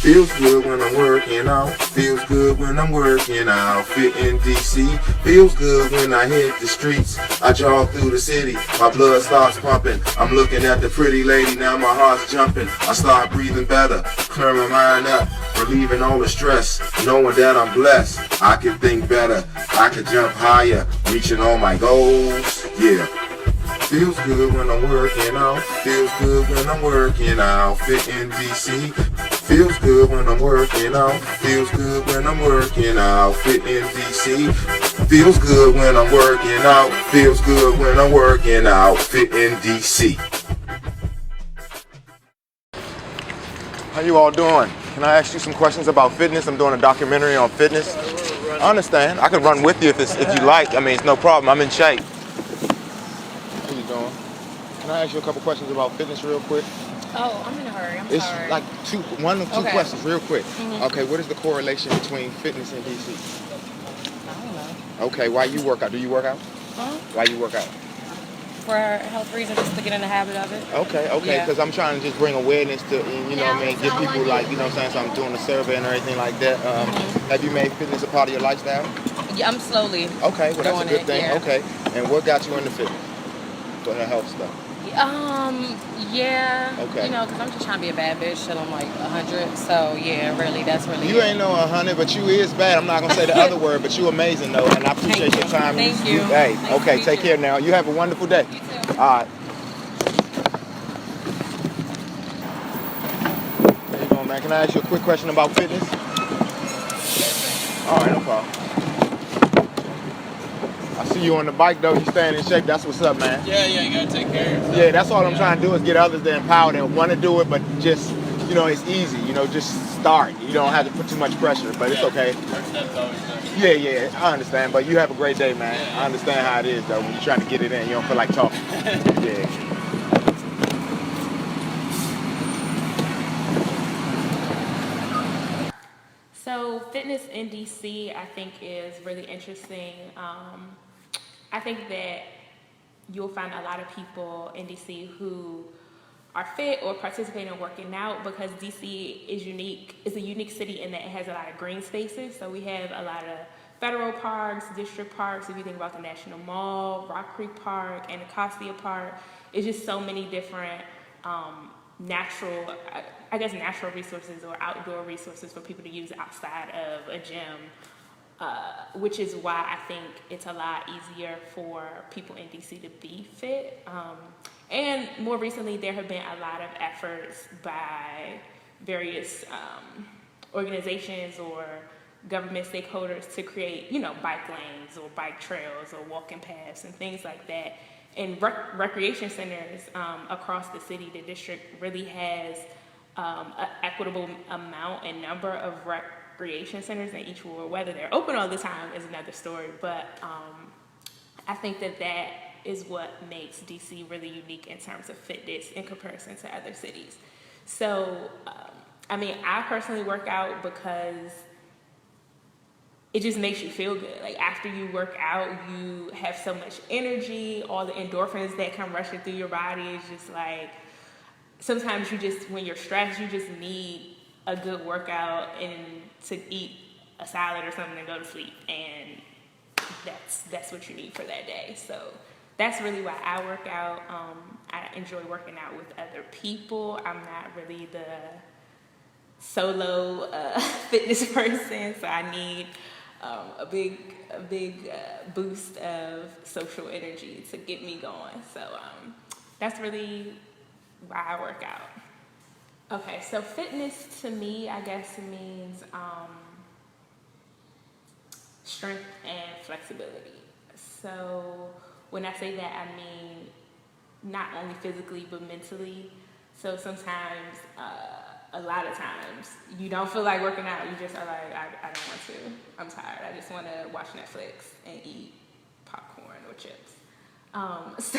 Feels good when I'm working out. Feels good when I'm working out. Fit in DC. Feels good when I hit the streets. I jog through the city. My blood starts pumping. I'm looking at the pretty lady. Now my heart's jumping. I start breathing better. Clear my mind up. Relieving all the stress. Knowing that I'm blessed. I can think better. I can jump higher. Reaching all my goals. Yeah. Feels good when I'm working out. Feels good when I'm working out. Fit in DC. Feels good when I'm working out. Feels good when I'm working out. Fit in DC. Feels good when I'm working out. Feels good when I'm working out. Fit in DC. How you all doing? Can I ask you some questions about fitness? I'm doing a documentary on fitness. I understand. I can run with you if you like. I mean, it's no problem. I'm in shape. How you doing? Can I ask you a couple questions about fitness real quick? Oh, I'm in a hurry. I'm It's sorry. like one or two Okay. questions real quick. Mm-hmm. Okay, what is the correlation between fitness and DC? I don't know. Okay, why you work out? Do you work out? Huh? Why you work out? For health reasons, just to get in the habit of it. Okay, Yeah. because I'm trying to just bring awareness to, you know what I mean, give people like, you know what I'm saying, so I'm doing a survey and everything like that. Have you made fitness a part of your lifestyle? Yeah, I'm slowly. Okay, well that's a doing good it, thing. yeah. Okay, and what got you into fitness? For the health stuff. Yeah. Okay. You know, because I'm just trying to be a bad bitch till I'm like 100. So yeah, really, that's really. You it. ain't no 100, but you is bad. I'm not gonna say the other word, but you amazing though, and I appreciate your time. Thank you. Hey, Nice to okay, meet take you. care now. You have a wonderful day. You too. All right. There you go, man. Can I ask you a quick question about fitness? All right, no problem. I see you on the bike though. You staying in shape. That's what's up, man. Yeah, you gotta take care of yourself. Yeah, that's all I'm trying to do is get others to empower that want to do it, but just, you know, it's easy. You know, just start. You don't have to put too much pressure, but it's okay. First step's always done. Yeah, I understand. But you have a great day, man. I understand how it is though when you're trying to get it in. You don't feel like talking. Yeah. So fitness in DC, I think, is really interesting. I think that you'll find a lot of people in DC who are fit or participate in working out because DC is unique. It's a unique city in that it has a lot of green spaces. So we have a lot of federal parks, district parks. If you think about the National Mall, Rock Creek Park, Anacostia Park, it's just so many different natural resources or outdoor resources for people to use outside of a gym, which is why I think it's a lot easier for people in DC to be fit. And more recently, there have been a lot of efforts by various organizations or government stakeholders to create, bike lanes or bike trails or walking paths and things like that. And recreation centers across the city, the district really has an equitable amount and number of recreation centers in each ward. Whether they're open all the time is another story, but I think that is what makes DC really unique in terms of fitness in comparison to other cities. So, I personally work out because it just makes you feel good. Like after you work out, you have so much energy, all the endorphins that come rushing through your body. It's just like, sometimes when you're stressed, you just need a good workout and to eat a salad or something and go to sleep. And that's what you need for that day. So that's really why I work out. I enjoy working out with other people. I'm not really the solo fitness person, so I need a big boost of social energy to get me going. So that's really why I work out. Okay, so fitness to me, I guess, means strength and flexibility. So when I say that, I mean not only physically but mentally. So sometimes, a lot of times, you don't feel like working out. You just are like, I don't want to. I'm tired. I just want to watch Netflix and eat popcorn or chips. So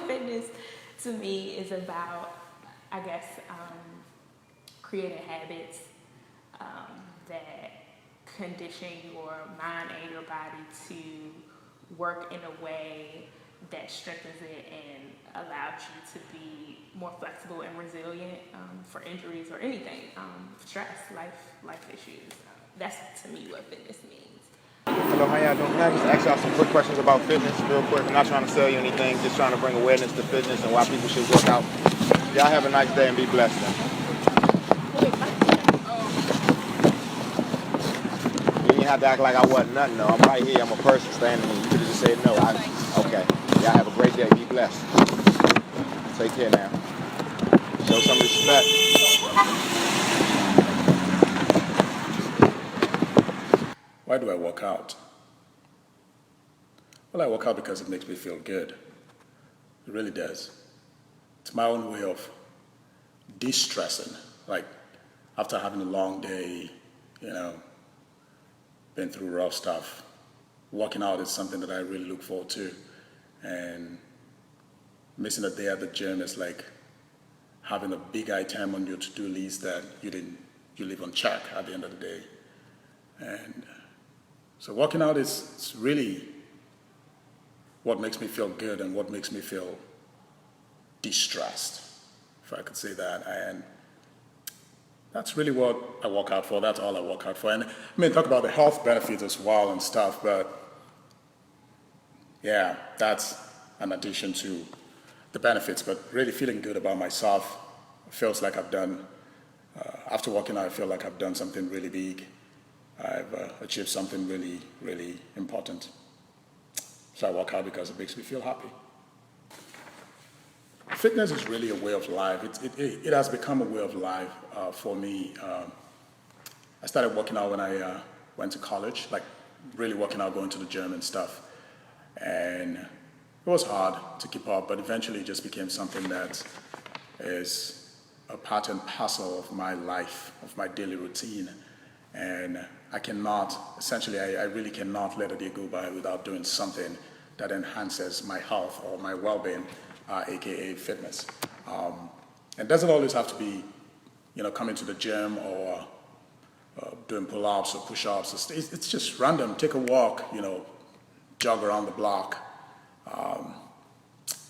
fitness to me is about, I guess, creating habits that condition your mind and your body to work in a way that strengthens it and allowed you to be more flexible and resilient for injuries or anything, stress, life issues. That's to me what fitness means. Hello, how y'all doing? Can I just ask y'all some quick questions about fitness real quick? I'm not trying to sell you anything, just trying to bring awareness to fitness and why people should work out. Y'all have a nice day and be blessed then. You didn't have to act like I wasn't nothing though. I'm right here, I'm a person standing here. You could have just said no. Okay. Y'all have a great day, be blessed. Take care now. Show some respect. Why do I work out? Well, I work out because it makes me feel good. It really does. It's my own way of de-stressing. Like after having a long day, been through rough stuff, working out is something that I really look forward to. And missing a day at the gym is like having a big item on your to-do list that you leave on check at the end of the day. And so working out is really what makes me feel good and what makes me feel de-stressed, if I could say that. And that's really what I work out for. That's all I work out for. And talk about the health benefits as well and stuff, but yeah, that's an addition to the benefits. But really feeling good about myself feels like I've done, after working out, I feel like I've done something really big. I've achieved something really, really important. So I work out because it makes me feel happy. Fitness is really a way of life. It has become a way of life for me. I started working out when I went to college, like really working out, going to the gym and stuff. And it was hard to keep up, but eventually it just became something that is a part and parcel of my life, of my daily routine. And I really cannot let a day go by without doing something that enhances my health or my well-being, aka fitness. It doesn't always have to be, coming to the gym or doing pull-ups or push-ups. It's just random. Take a walk, jog around the block.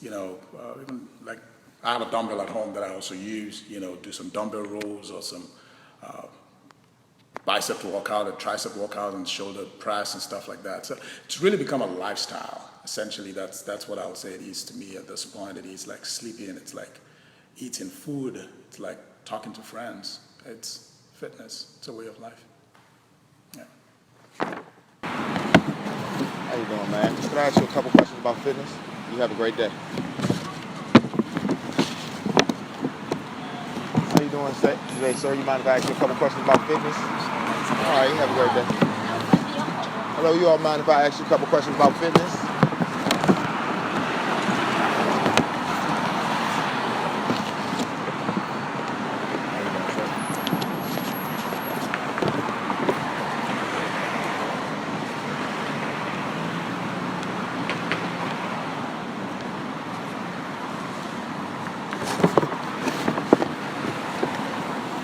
Even like I have a dumbbell at home that I also use. Do some dumbbell rolls or some bicep workout, a tricep workout, and shoulder press and stuff like that. So it's really become a lifestyle. Essentially, that's what I would say it is to me at this point. It is like sleeping. It's like eating food. It's like talking to friends. It's fitness. It's a way of life. Yeah. How you doing, man? Just gonna ask you a couple questions about fitness. You have a great day. How you doing today, sir? You mind if I ask you a couple questions about fitness? All right, you have a great day. Hello, you all mind if I ask you a couple questions about fitness?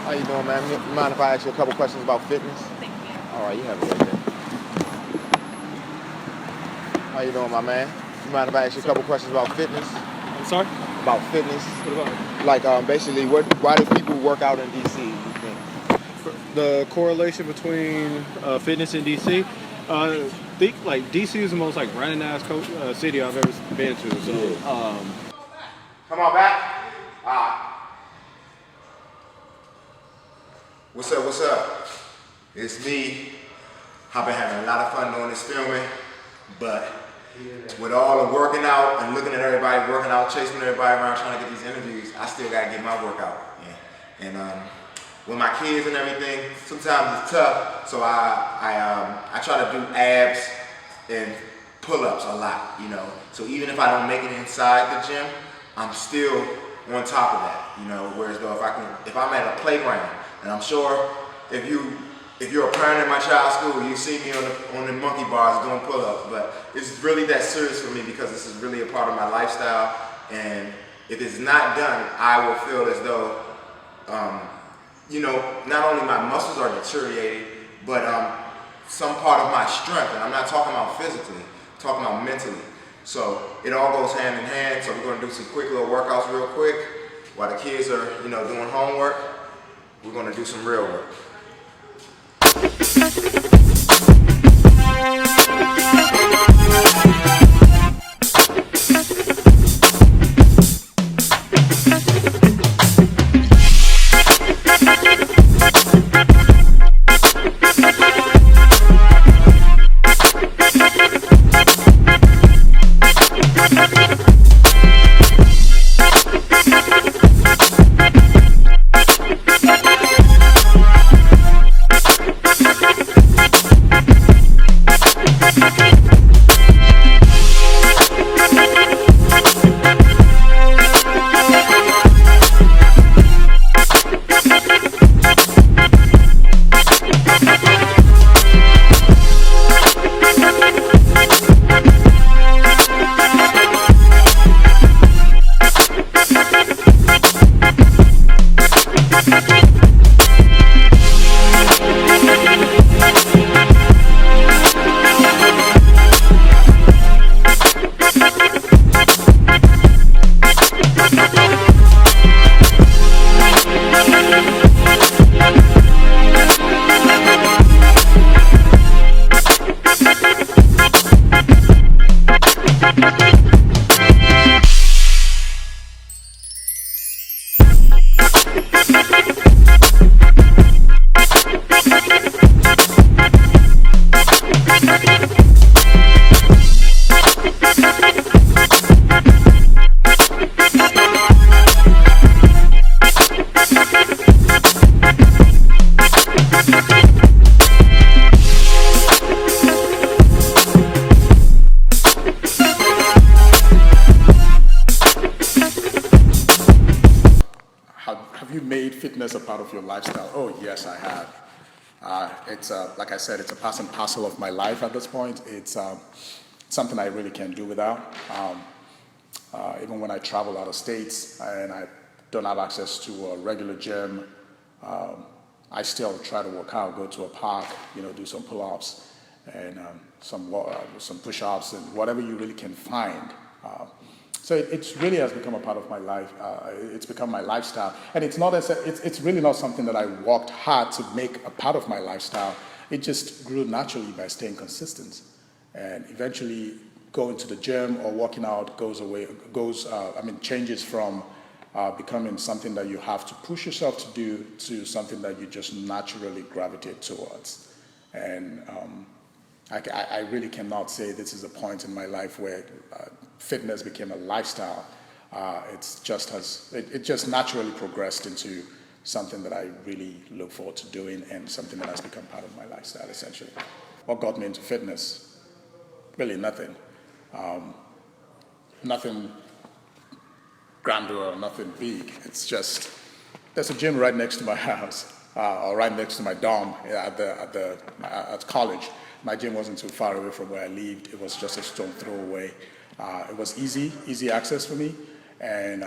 How you doing, man? You mind if I ask you a couple questions about fitness? Thank you. All right, you have a great day. How you doing, my man? You mind if I ask you a couple questions about fitness? I'm sorry? About fitness? What about it? Like, basically, why do people work out in D.C., you think? The correlation between fitness and DC? I think like DC is the most like running ass city I've ever been to. So Come on back. What's up? It's me. I've been having a lot of fun doing this filming, but with all the working out and looking at everybody working out, chasing everybody around trying to get these interviews, I still gotta get my workout. Yeah. And with my kids and everything, sometimes it's tough. So I try to do abs and pull-ups a lot, So even if I don't make it inside the gym, I'm still on top of that, Whereas though if I'm at a playground, and I'm sure if you're a parent in my child's school, you see me on the monkey bars doing pull-ups, but it's really that serious for me because this is really a part of my lifestyle. And if it's not done, I will feel as though, not only my muscles are deteriorated, but some part of my strength, and I'm not talking about physically, I'm talking about mentally. So it all goes hand in hand. So we're gonna do some quick little workouts real quick while the kids are, doing homework. We're gonna do some real work. Have you made fitness a part of your lifestyle? Oh, yes, I have. It's like I said, it's a part and parcel of my life at this point. It's something I really can't do without. Even when I travel out of states and I don't have access to a regular gym, I still try to work out, go to a park, do some pull-ups and some push-ups and whatever you really can find. So it really has become a part of my life. It's become my lifestyle, and it's really not something that I worked hard to make a part of my lifestyle. It just grew naturally by staying consistent, and eventually going to the gym or working out changes from becoming something that you have to push yourself to do to something that you just naturally gravitate towards. And I really cannot say this is a point in my life where fitness became a lifestyle. It just naturally progressed into something that I really look forward to doing and something that has become part of my lifestyle, essentially. What got me into fitness? Really nothing. Nothing grandeur, nothing big. It's just, there's a gym right next to my house, or right next to my dorm at college. My gym wasn't too far away from where I lived. It was just a stone throw away. It was easy access for me, and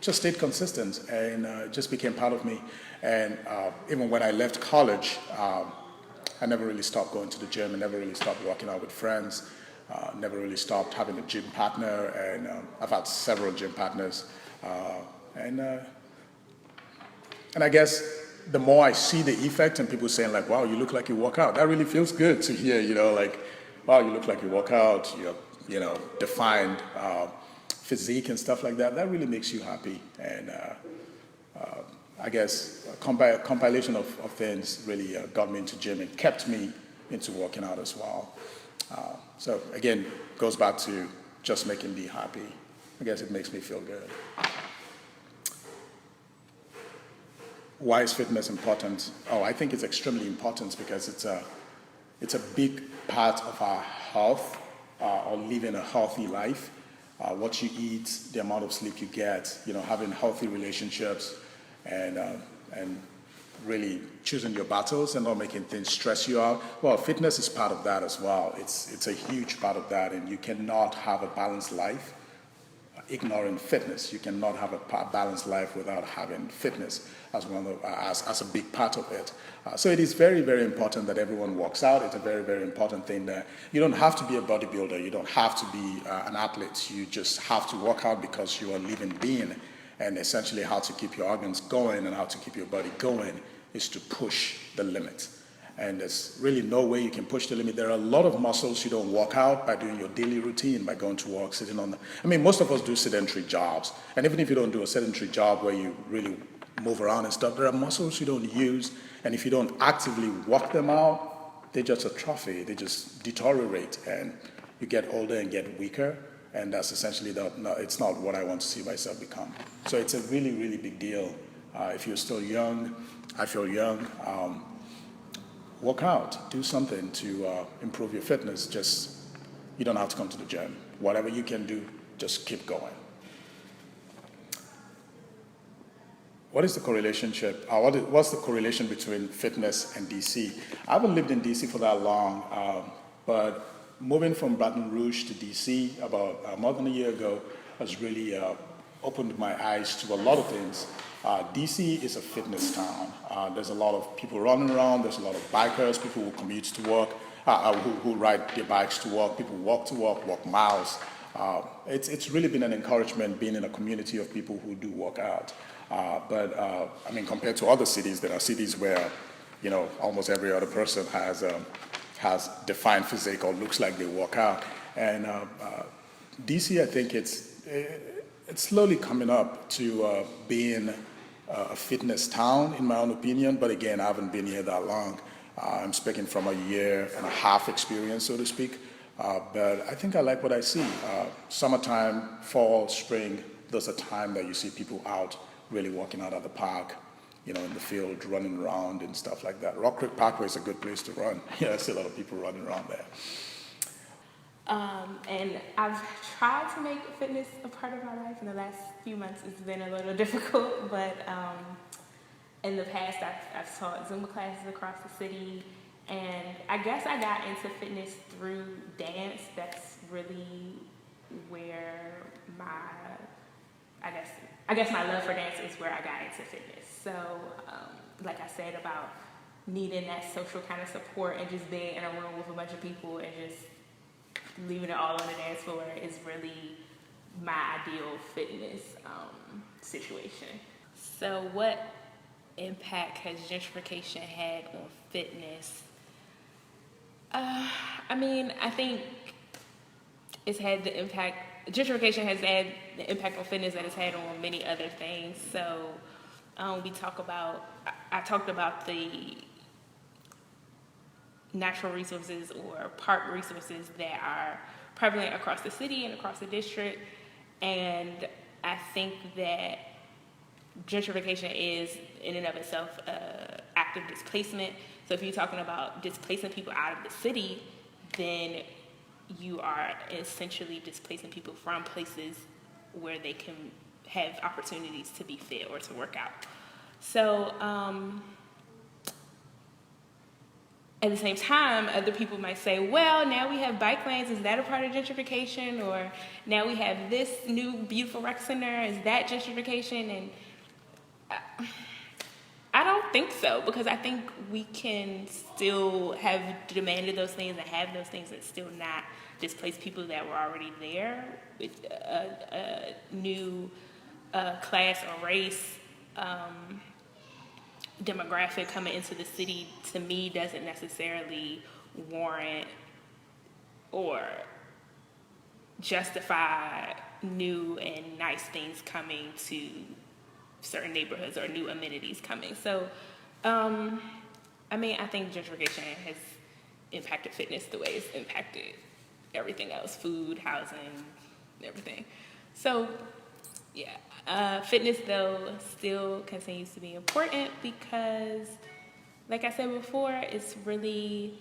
just stayed consistent, and it just became part of me. And even when I left college, I never really stopped going to the gym. I never really stopped working out with friends. Never really stopped having a gym partner, and I've had several gym partners. And I guess the more I see the effect and people saying like, wow, you look like you work out, that really feels good to hear, like, wow, you look like you work out, you have, defined physique and stuff like that. That really makes you happy. And I guess a compilation of things really got me into gym and kept me into working out as well. So again, goes back to just making me happy. I guess it makes me feel good. Why is fitness important? Oh, I think it's extremely important because it's a big part of our health, or living a healthy life. What you eat, the amount of sleep you get, having healthy relationships, and really choosing your battles and not making things stress you out. Well, fitness is part of that as well. It's a huge part of that, and you cannot have a balanced life ignoring fitness. You cannot have a balanced life without having fitness as as a big part of it. So it is very, very important that everyone works out. It's a very, very important thing that you don't have to be a bodybuilder. You don't have to be an athlete. You just have to work out because you are a living being. And essentially how to keep your organs going and how to keep your body going is to push the limit. And there's really no way you can push the limit. There are a lot of muscles you don't work out by doing your daily routine, by going to work, sitting on the... I mean, most of us do sedentary jobs. And even if you don't do a sedentary job where you really move around and stuff, there are muscles you don't use. And if you don't actively work them out, they just atrophy, they just deteriorate. And you get older and get weaker. And that's essentially, it's not what I want to see myself become. So it's a really, really big deal. If you're still young, I feel young, work out, do something to improve your fitness. Just, you don't have to come to the gym. Whatever you can do, just keep going. What is the correlation? What's the correlation between fitness and DC? I haven't lived in DC for that long, but moving from Baton Rouge to DC about more than a year ago has really opened my eyes to a lot of things. DC is a fitness town. There's a lot of people running around. There's a lot of bikers, people who commute to work, who ride their bikes to work. People walk to work, walk miles. It's really been an encouragement being in a community of people who do work out. But I mean, compared to other cities, there are cities where, you know, almost every other person has defined physique or looks like they work out. And DC, I think it's slowly coming up to being a fitness town, in my own opinion. But again, I haven't been here that long. I'm speaking from a year and a half experience, so to speak. But I think I like what I see. Summertime, fall, spring, there's a time that you see people out really walking out at the park, you know, in the field, running around and stuff like that. Rock Creek Parkway is a good place to run. Yeah, I see a lot of people running around there. And I've tried to make fitness a part of my life. In the last few months, it's been a little difficult, but in the past, I've taught Zumba classes across the city, and I guess I got into fitness through dance. That's really where I guess my love for dance is where I got into fitness. So, like I said about needing that social kind of support and just being in a room with a bunch of people and just leaving it all on the dance floor is really my ideal fitness situation. So what impact has gentrification had on fitness? I mean, I think it's had the impact, gentrification has had the impact on fitness that it's had on many other things. So I talked about the natural resources or park resources that are prevalent across the city and across the district. And I think that gentrification is in and of itself active displacement. So if you're talking about displacing people out of the city, then you are essentially displacing people from places where they can have opportunities to be fit or to work out. So at the same time, other people might say, well, now we have bike lanes, is that a part of gentrification? Or now we have this new beautiful rec center, is that gentrification? And I don't think so, because I think we can still have demanded those things and have those things and still not displace people that were already there with a new class or race demographic coming into the city. To me, doesn't necessarily warrant or justify new and nice things coming to certain neighborhoods or new amenities coming. So, I mean, I think gentrification has impacted fitness the way it's impacted everything else, food, housing, everything. So, yeah, fitness though still continues to be important because, like I said before, it's really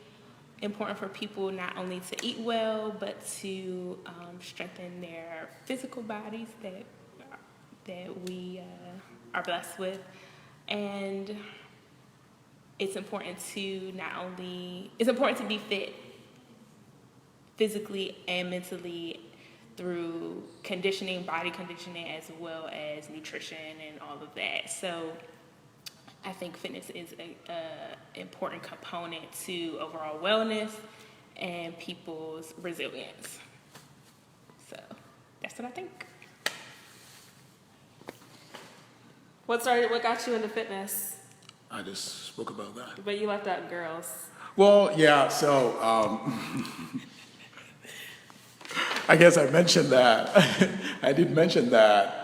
important for people not only to eat well, but to strengthen their physical bodies that we are blessed with. And it's important to be fit physically and mentally through conditioning, body conditioning, as well as nutrition and all of that. So I think fitness is a important component to overall wellness and people's resilience. So that's what I think. What got you into fitness? I just spoke about that. But you left out girls. Well, yeah, so I guess I mentioned that. I did mention that,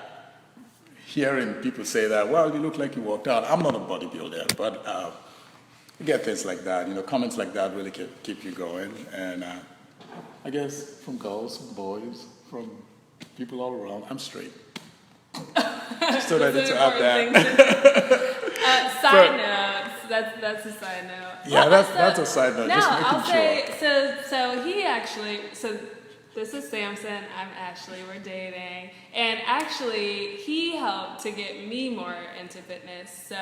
hearing people say that, well, you look like you worked out. I'm not a bodybuilder, but you get things like that. You know, comments like that really keep you going. And I guess from girls, from boys, from people all around, I'm straight. Just thought I need to add that. Side notes. That's a side note. Yeah, that's a side note. No, just making I'll sure. say, so he actually, this is Samson, I'm Ashley, we're dating. And actually, he helped to get me more into fitness. So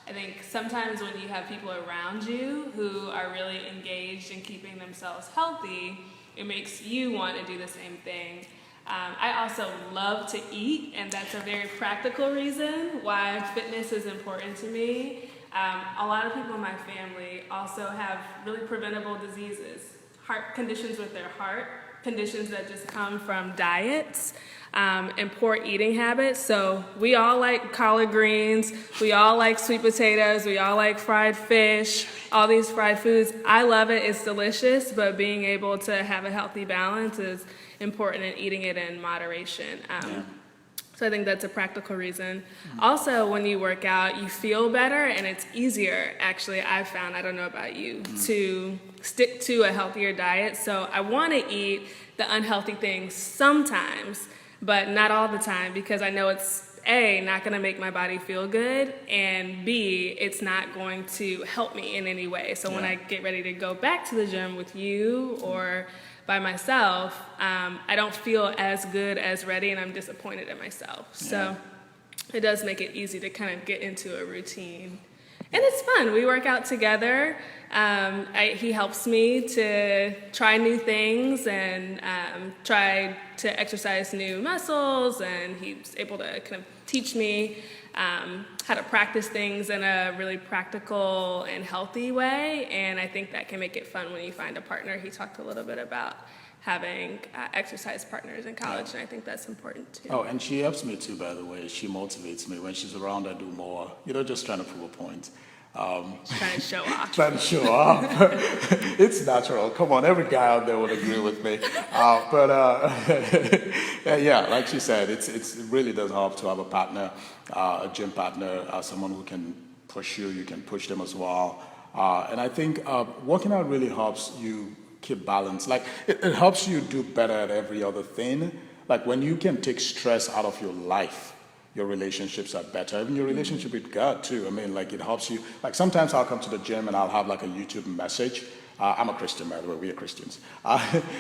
I think sometimes when you have people around you who are really engaged in keeping themselves healthy, it makes you want to do the same thing. I also love to eat, and that's a very practical reason why fitness is important to me. A lot of people in my family also have really preventable diseases, heart conditions with their heart, conditions that just come from diets and poor eating habits. So we all like collard greens, we all like sweet potatoes, we all like fried fish, all these fried foods. I love it, it's delicious, but being able to have a healthy balance is important, in eating it in moderation. So I think that's a practical reason. Also, when you work out, you feel better, and it's easier, actually, I've found, I don't know about you, to stick to a healthier diet. So I want to eat the unhealthy things sometimes, but not all the time, because I know it's A, not going to make my body feel good, and B, it's not going to help me in any way. So when I get ready to go back to the gym with you or by myself, I don't feel as good, as ready, and I'm disappointed in myself. So it does make it easy to kind of get into a routine. And it's fun. We work out together. He helps me to try new things and try to exercise new muscles, and he's able to kind of teach me how to practice things in a really practical and healthy way, and I think that can make it fun when you find a partner. He talked a little bit about having exercise partners in college, and I think that's important too. Oh, and she helps me too, by the way. She motivates me. When she's around, I do more. You know, just trying to prove a point. Just trying to show off. Trying to show off. It's natural. Come on, every guy out there would agree with me. Yeah, like she said, it really does help to have a partner, a gym partner, someone who can push you. You can push them as well. And I think working out really helps you keep balance. Like it helps you do better at every other thing. Like when you can take stress out of your life, your relationships are better. Even your relationship with God too. I mean, like it helps you. Like sometimes I'll come to the gym and I'll have like a YouTube message. I'm a Christian, by the way. We are Christians.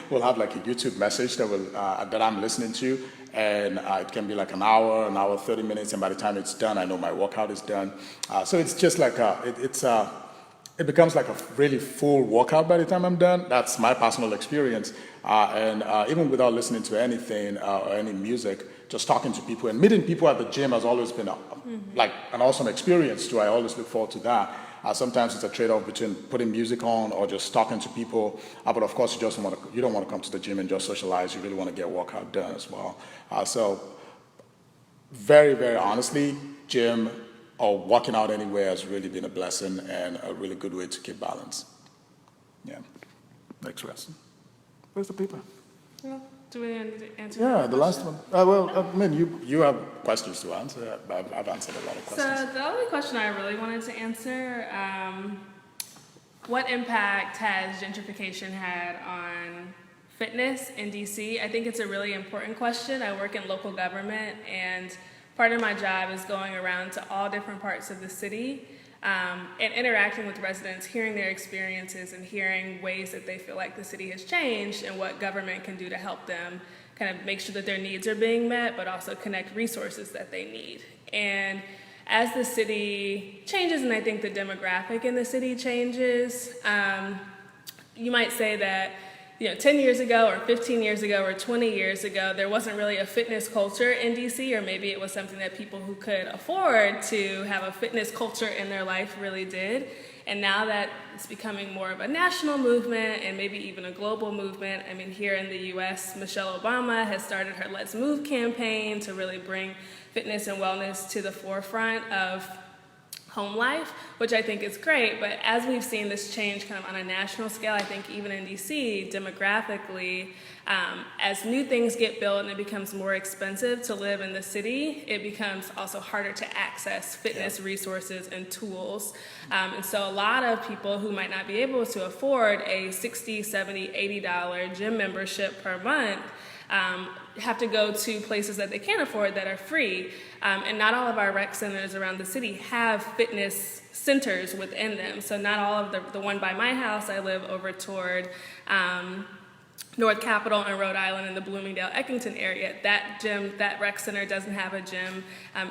We'll have like a YouTube message that I'm listening to, and it can be like an hour, 30 minutes, and by the time it's done, I know my workout is done. So it's just like it becomes like a really full workout by the time I'm done. That's my personal experience. And even without listening to anything or any music, just talking to people and meeting people at the gym has always been like an awesome experience too. I always look forward to that. Sometimes it's a trade-off between putting music on or just talking to people. But of course, you don't want to come to the gym and just socialize. You really want to get workout done as well. So very, very honestly, gym or working out anywhere has really been a blessing and a really good way to keep balance. Yeah. Next question. Where's the paper? Well, do we need to answer? Yeah, the last one. Well, I mean, you have questions to answer. I've answered a lot of questions. So the only question I really wanted to answer, what impact has gentrification had on fitness in DC? I think it's a really important question. I work in local government, and part of my job is going around to all different parts of the city and interacting with residents, hearing their experiences and hearing ways that they feel like the city has changed and what government can do to help them kind of make sure that their needs are being met, but also connect resources that they need. And as the city changes, and I think the demographic in the city changes, you might say that 10 years ago or 15 years ago or 20 years ago, there wasn't really a fitness culture in DC, or maybe it was something that people who could afford to have a fitness culture in their life really did. And now that it's becoming more of a national movement and maybe even a global movement, I mean, here in the US, Michelle Obama has started her Let's Move campaign to really bring fitness and wellness to the forefront of home life, which I think is great. But as we've seen this change kind of on a national scale, I think even in DC, demographically, as new things get built and it becomes more expensive to live in the city, it becomes also harder to access fitness resources and tools. And so a lot of people who might not be able to afford a $60, $70, $80 gym membership per month have to go to places that they can't afford that are free. And not all of our rec centers around the city have fitness centers within them. So not all of the one by my house, I live over toward North Capitol and Rhode Island in the Bloomingdale-Eckington area. That gym, that rec center doesn't have a gym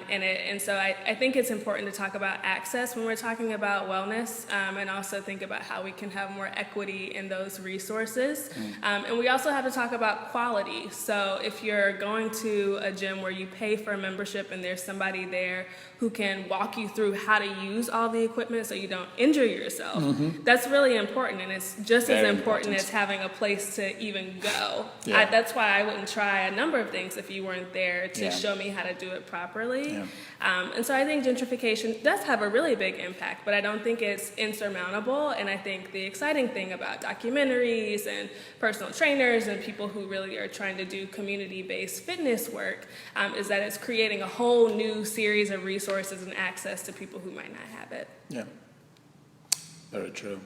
in it. And so I think it's important to talk about access when we're talking about wellness, and also think about how we can have more equity in those resources. And we also have to talk about quality. So if you're going to a gym where you pay for a membership and there's somebody there who can walk you through how to use all the equipment so you don't injure yourself, that's really important. And it's just as important as having a place to even go. That's why I wouldn't try a number of things if you weren't there to show me how to do it properly. And so I think gentrification does have a really big impact, but I don't think it's insurmountable. And I think the exciting thing about documentaries and personal trainers and people who really are trying to do community-based fitness work is that it's creating a whole new series of resources and access to people who might not have it. Yeah, very true.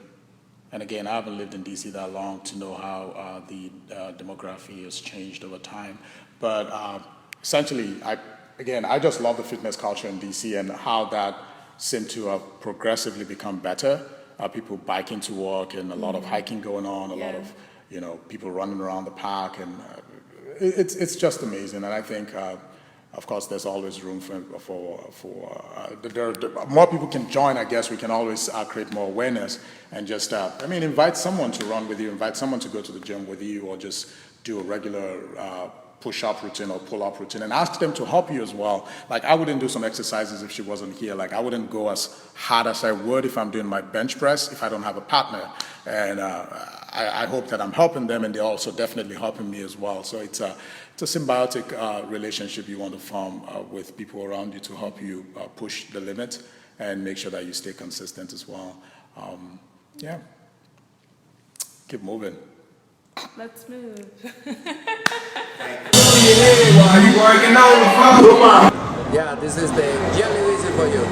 And again, I haven't lived in DC that long to know how the demography has changed over time. But essentially, I just love the fitness culture in DC and how that seemed to have progressively become better. People biking to work and a lot of hiking going on, a lot of people running around the park, and it's just amazing. And I think, of course, there's always room for more people can join. I guess we can always create more awareness and just, invite someone to run with you, invite someone to go to the gym with you, or just do a regular push-up routine or pull-up routine, and ask them to help you as well. Like, I wouldn't do some exercises if she wasn't here. Like, I wouldn't go as hard as I would if I'm doing my bench press if I don't have a partner. And I hope that I'm helping them, and they're also definitely helping me as well. So it's a symbiotic relationship you want to form with people around you to help you push the limit and make sure that you stay consistent as well. Keep moving. Let's move. Yeah, this is the jelly easy for you.